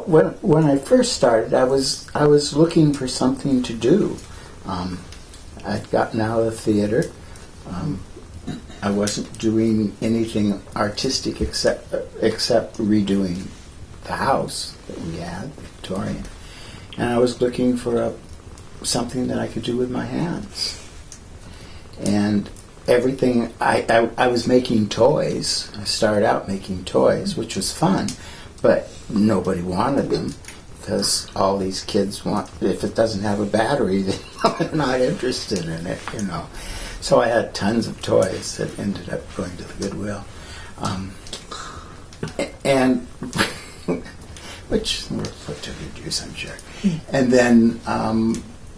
when I first started, I was looking for something to do. I'd gotten out of the theater. I wasn't doing anything artistic except redoing the house that we had, Victorian, and I was looking for something that I could do with my hands. And everything, I was making toys. I started out making toys, which was fun, but nobody wanted them because all these kids want, if it doesn't have a battery, they're not interested in it, you know. So I had tons of toys that ended up going to the Goodwill. And which were put to good use, I'm sure. And then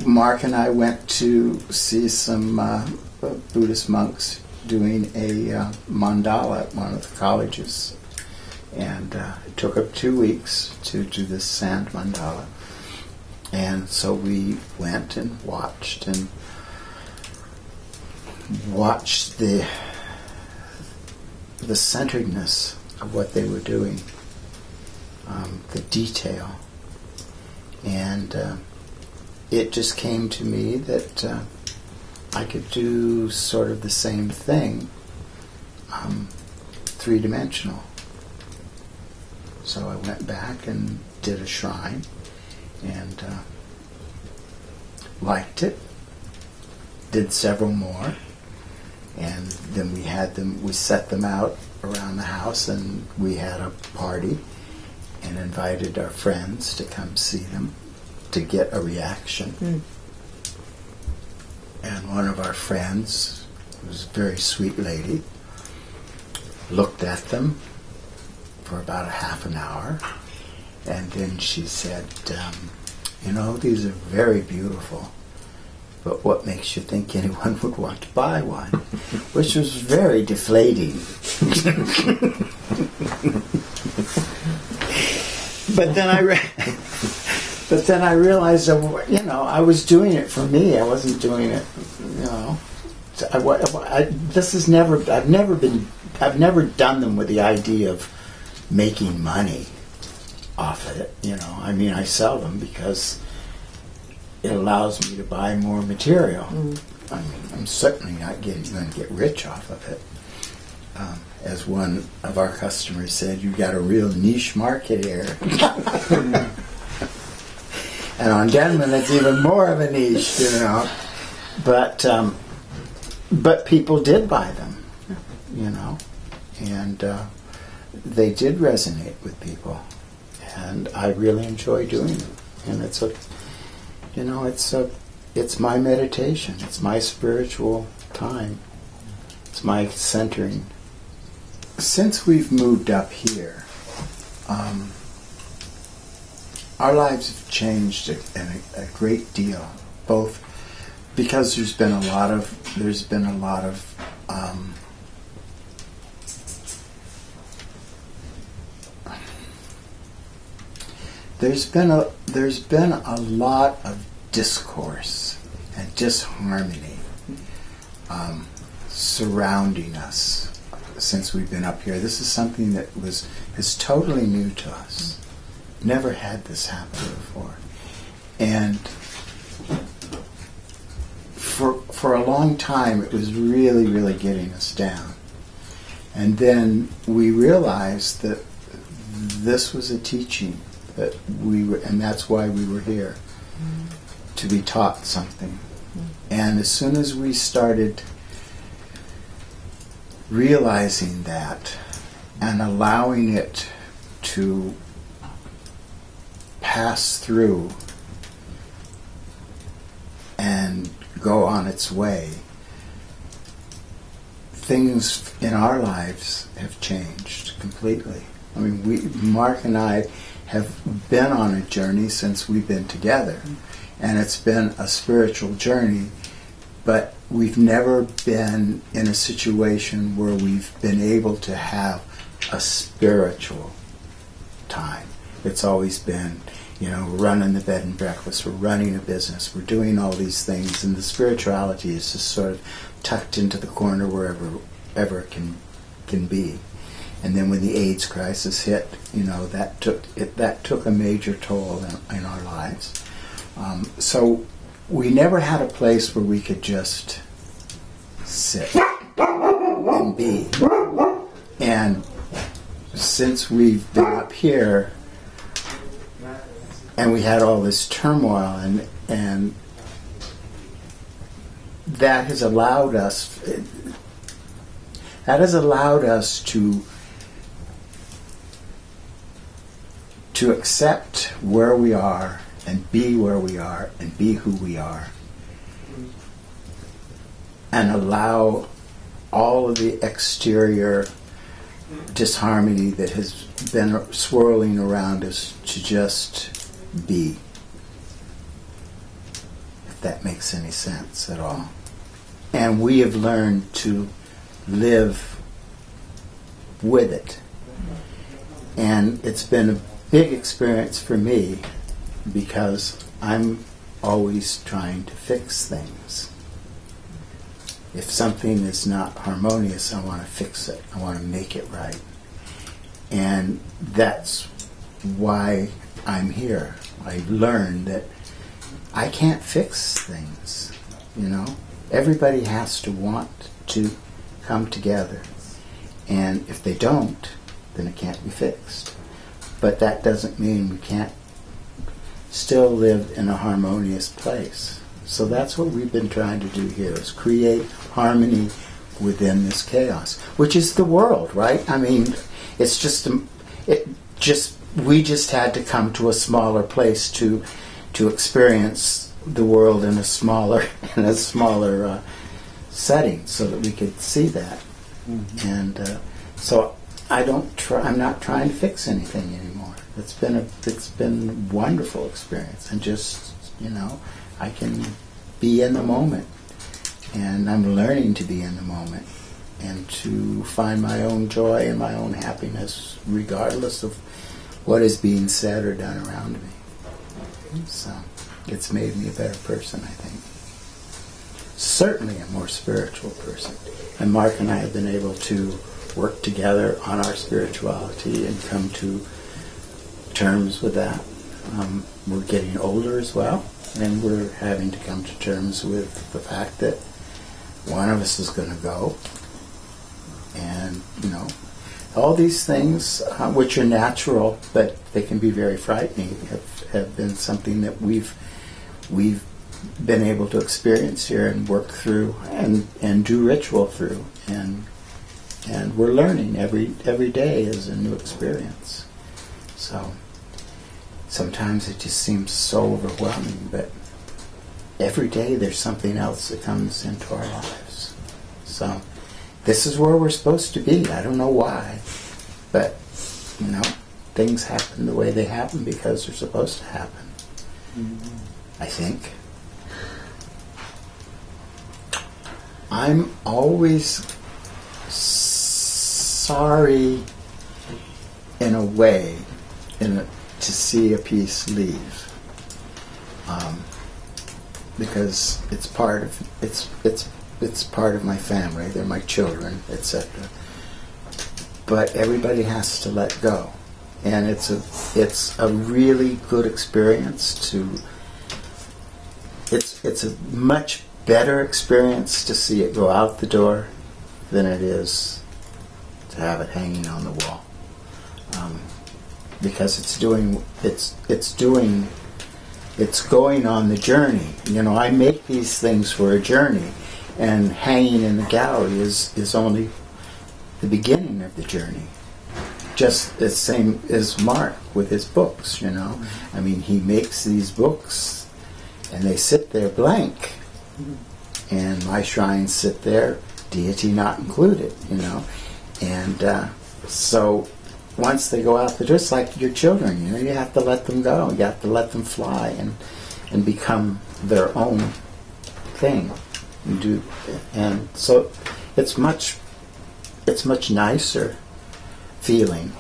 Mark and I went to see some Buddhist monks doing a mandala at one of the colleges. And it took up 2 weeks to do this sand mandala. And so we went and watched the centeredness of what they were doing, the detail. And it just came to me that I could do sort of the same thing, three-dimensional. So I went back and did a shrine and liked it, did several more, and then we set them out around the house, and we had a party and invited our friends to come see them to get a reaction. And one of our friends, who was a very sweet lady, looked at them for about a half an hour, and then she said, you know, these are very beautiful, but what makes you think anyone would want to buy one? Which was very deflating. But then I realized that, you know, I was doing it for me. I wasn't doing it, you know. I've never done them with the idea of making money off of it, you know. I mean, I sell them because it allows me to buy more material. I mean, I'm certainly not going to get rich off of it. As one of our customers said, you got a real niche market here. And on Denman, it's even more of a niche, you know. But people did buy them, you know, and they did resonate with people, and I really enjoy doing them. And it's my meditation. It's my spiritual time. It's my centering. Since we've moved up here, our lives have changed a great deal. Both because there's been a lot of discourse and disharmony surrounding us since we've been up here. This is something that is totally new to us. Never had this happen before. And for a long time it was really, really getting us down. And then we realized that this was a teaching that and that's why we were here, to be taught something. And as soon as we started realizing that and allowing it to pass through and go on its way, things in our lives have changed completely. I mean, Mark and I have been on a journey since we've been together, and it's been a spiritual journey, but we've never been in a situation where we've been able to have a spiritual time. It's always been, you know, we're running the bed and breakfast, we're running a business, we're doing all these things, and the spirituality is just sort of tucked into the corner wherever it can be. And then when the AIDS crisis hit, you know, that took a major toll in our lives. So we never had a place where we could just sit and be. And since we've been up here, and we had all this turmoil, and that has allowed us to accept where we are and be where we are and be who we are, and allow all of the exterior disharmony that has been swirling around us to just be, if that makes any sense at all. And we have learned to live with it. And it's been a big experience for me because I'm always trying to fix things. If something is not harmonious, I want to fix it. I want to make it right. And that's why I'm here. I've learned that I can't fix things, you know. Everybody has to want to come together. And if they don't, then it can't be fixed. But that doesn't mean we can't still live in a harmonious place. So that's what we've been trying to do here, is create harmony within this chaos, which is the world, right? I mean, it's just, we just had to come to a smaller place to experience the world in a smaller setting, so that we could see that. Mm-hmm. And so I'm not trying to fix anything anymore. It's been a wonderful experience, and just, you know, I can be in the moment, and I'm learning to be in the moment and to find my own joy and my own happiness regardless of what is being said or done around me. So it's made me a better person, I think. Certainly a more spiritual person. And Mark and I have been able to work together on our spirituality and come to terms with that. We're getting older as well, and we're having to come to terms with the fact that one of us is going to go. And, you know, all these things, which are natural, but they can be very frightening, have been something that we've been able to experience here and work through and do ritual through. And we're learning. Every day is a new experience. So sometimes it just seems so overwhelming, but every day there's something else that comes into our lives. So this is where we're supposed to be. I don't know why, but, you know, things happen the way they happen because they're supposed to happen. Mm-hmm. I think. I'm always sorry, in a way, to see a piece leave, because it's part of my family. They're my children, etc. But everybody has to let go, and it's a really good experience to. It's a much better experience to see it go out the door than it is to have it hanging on the wall, because it's going on the journey. You know, I make these things for a journey, and hanging in the gallery is only the beginning of the journey. Just the same as Mark with his books, you know. I mean, he makes these books, and they sit there blank. And my shrines sit there, deity not included, you know. And so once they go out the door, it's like your children, you know, you have to let them go. You have to let them fly and become their own thing. And so it's much nicer feeling.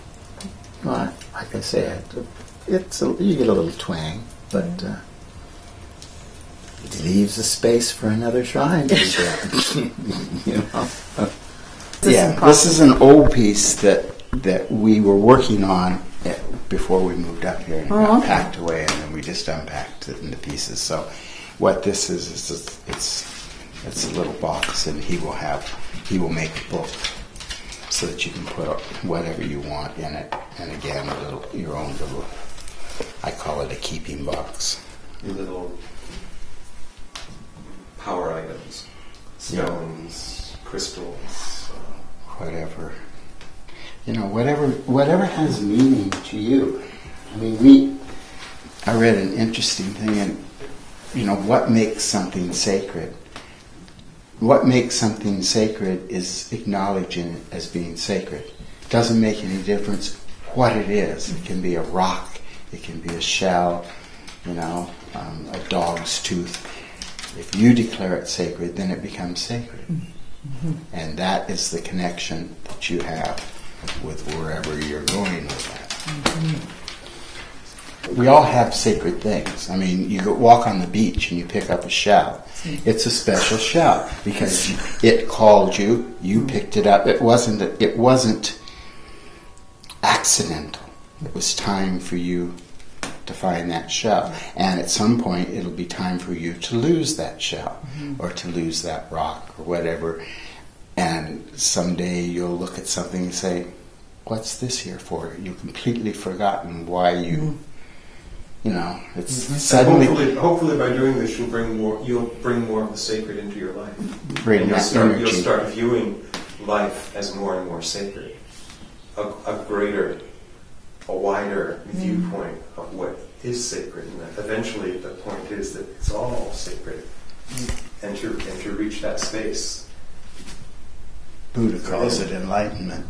Well, like I say, you get a little twang, but it leaves a space for another shrine to be built. You know? Yeah, this is an old piece that that we were working on before we moved up here, and it got packed away, and then we just unpacked it into pieces. So what this is it's a little box, and he will make a book so that you can put whatever you want in it, and again, your own little, I call it a keeping box. Your little power items, stones, crystals, whatever. Whatever has meaning to you. I mean, I read an interesting thing, and what makes something sacred? What makes something sacred is acknowledging it as being sacred. It doesn't make any difference what it is. It can be a rock, it can be a shell, a dog's tooth. If you declare it sacred, then it becomes sacred. Mm-hmm. And that is the connection that you have with wherever you're going with that. Mm-hmm. We all have sacred things. I mean, you walk on the beach and you pick up a shell. It's a special shell because it called you. You picked it up. It wasn't accidental. It was time for you to find that shell. And at some point, it'll be time for you to lose that shell, or to lose that rock, or whatever. And someday you'll look at something and say, what's this here for? You've completely forgotten why it's suddenly... Hopefully by doing this, you'll bring more of the sacred into your life. You'll start viewing life as more and more sacred. A wider viewpoint of what is sacred, and that eventually the point is that it's all sacred, and to reach that space. Buddha calls it enlightenment.